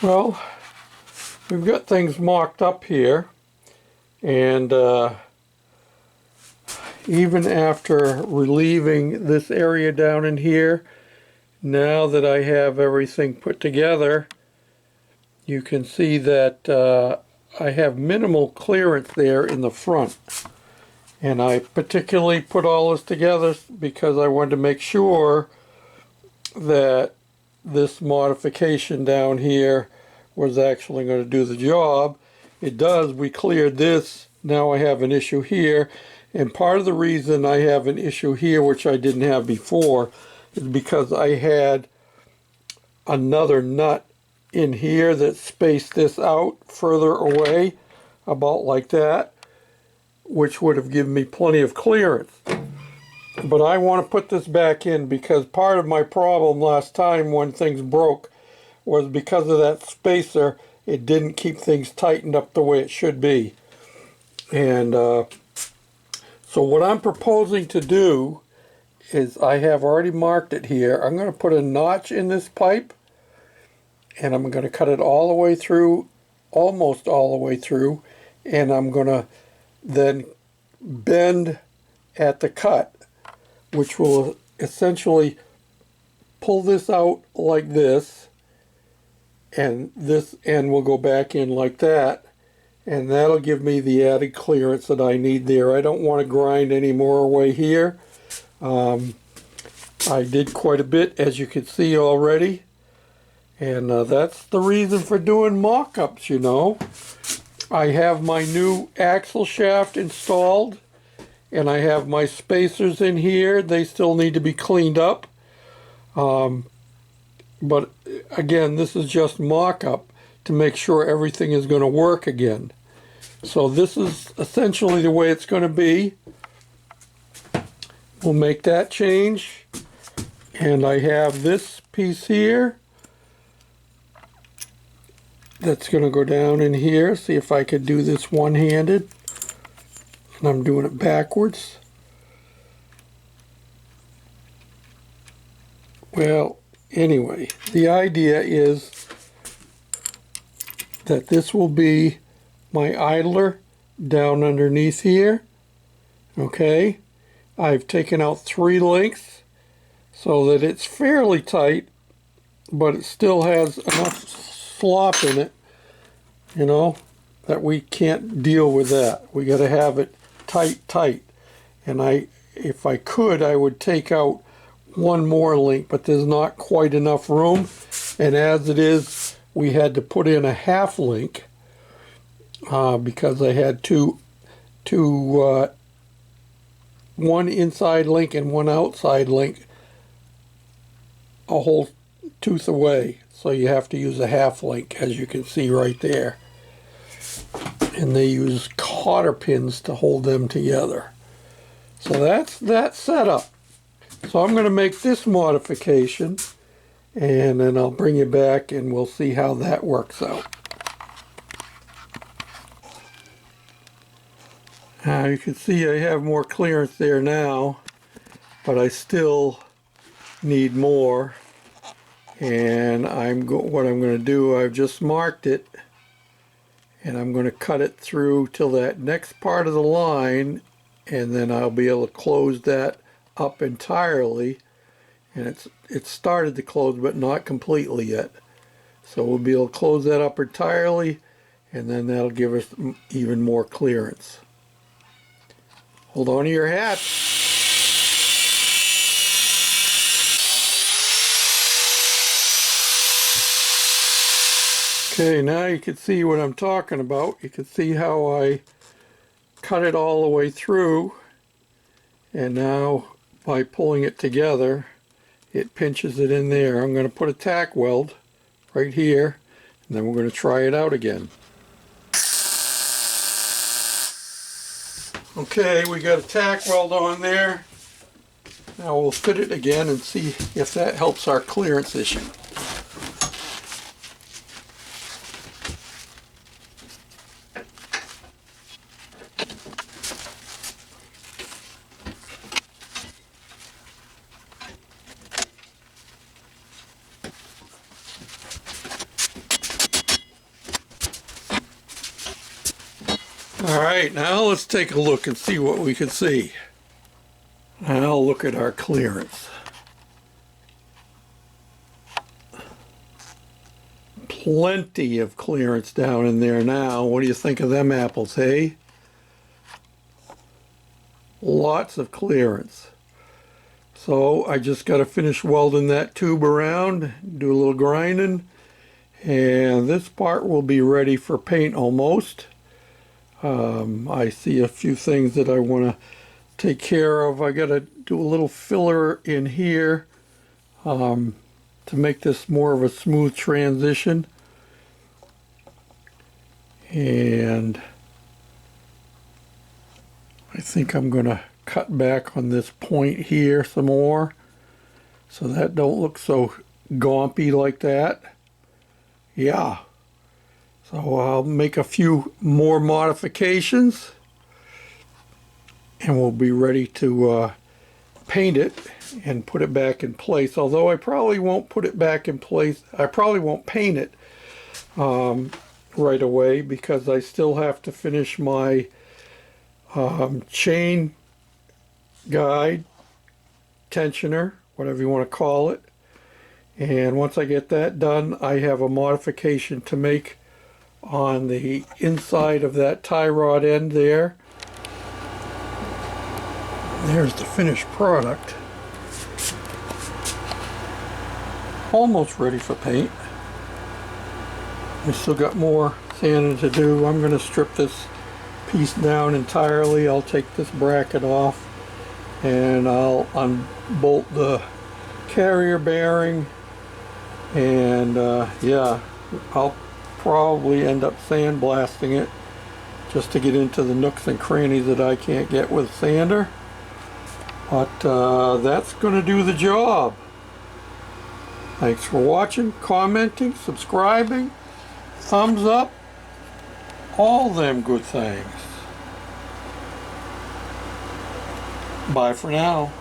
Well, we've got things mocked up here, and even after relieving this area down in here, now that I have everything put together, you can see that I have minimal clearance there in the front. And I particularly put all this together because I wanted to make sure that this modification down here was actually going to do the job. It does. We cleared this. Now I have an issue here. And part of the reason I have an issue here, which I didn't have before, is because I had another nut in here that spaced this out further away, about like that, which would have given me plenty of clearance. But I want to put this back in because part of my problem last time when things broke was because of that spacer. It didn't keep things tightened up the way it should be. And so what I'm proposing to do is, I have already marked it here. I'm going to put a notch in this pipe, and I'm going to cut it all the way through, almost all the way through, and I'm going to then bend at the cut, which will essentially pull this out like this end will go back in like that, and that'll give me the added clearance that I need there. I don't want to grind any more away here. I did quite a bit, as you can see already, and that's the reason for doing mock-ups, you know. I have my new axle shaft installed, and I have my spacers in here. They still need to be cleaned up. But again, this is just mock-up to make sure everything is going to work again. So this is essentially the way it's going to be. We'll make that change. And I have this piece here that's going to go down in here. See if I could do this one-handed. And I'm doing it backwards. Well, anyway, the idea is that this will be my idler down underneath here. Okay, I've taken out 3 lengths so that it's fairly tight, but it still has enough slop in it, you know, that we can't deal with that. We got to have it tight. And if I could, I would take out 1 more link, but there's not quite enough room. And as it is, we had to put in a half link because I had one inside link and one outside link a whole tooth away. So you have to use a half link, as you can see right there. And they use cotter pins to hold them together. So that's that setup. So I'm going to make this modification, and then I'll bring you back and we'll see how that works out. You can see I have more clearance there now, but I still need more. And what I'm going to do, I've just marked it, and I'm going to cut it through till that next part of the line, and then I'll be able to close that up entirely. And it's started to close, but not completely yet. So we'll be able to close that up entirely, and then that'll give us even more clearance. Hold on to your hat. Okay, now you can see what I'm talking about. You can see how I cut it all the way through, and now by pulling it together, it pinches it in there. I'm going to put a tack weld right here, and then we're going to try it out again. Okay, we got a tack weld on there. Now we'll fit it again and see if that helps our clearance issue. All right, now let's take a look and see what we can see. Now look at our clearance. Plenty of clearance down in there now. What do you think of them apples, hey? Lots of clearance. So I just got to finish welding that tube around, do a little grinding, and this part will be ready for paint almost. I see a few things that I want to take care of. I got to do a little filler in here to make this more of a smooth transition. And I think I'm going to cut back on this point here some more so that don't look so gompy like that. Yeah. So I'll make a few more modifications and we'll be ready to paint it and put it back in place. Although I probably won't put it back in place. I probably won't paint it right away because I still have to finish my chain guide, tensioner, whatever you want to call it. And once I get that done, I have a modification to make on the inside of that tie rod end there. There's the finished product. Almost ready for paint. We still got more sanding to do. I'm going to strip this piece down entirely. I'll take this bracket off and I'll unbolt the carrier bearing, and yeah, I'll probably end up sandblasting it just to get into the nooks and crannies that I can't get with sander. But that's going to do the job. Thanks for watching, commenting, subscribing, thumbs up, all them good things. Bye for now.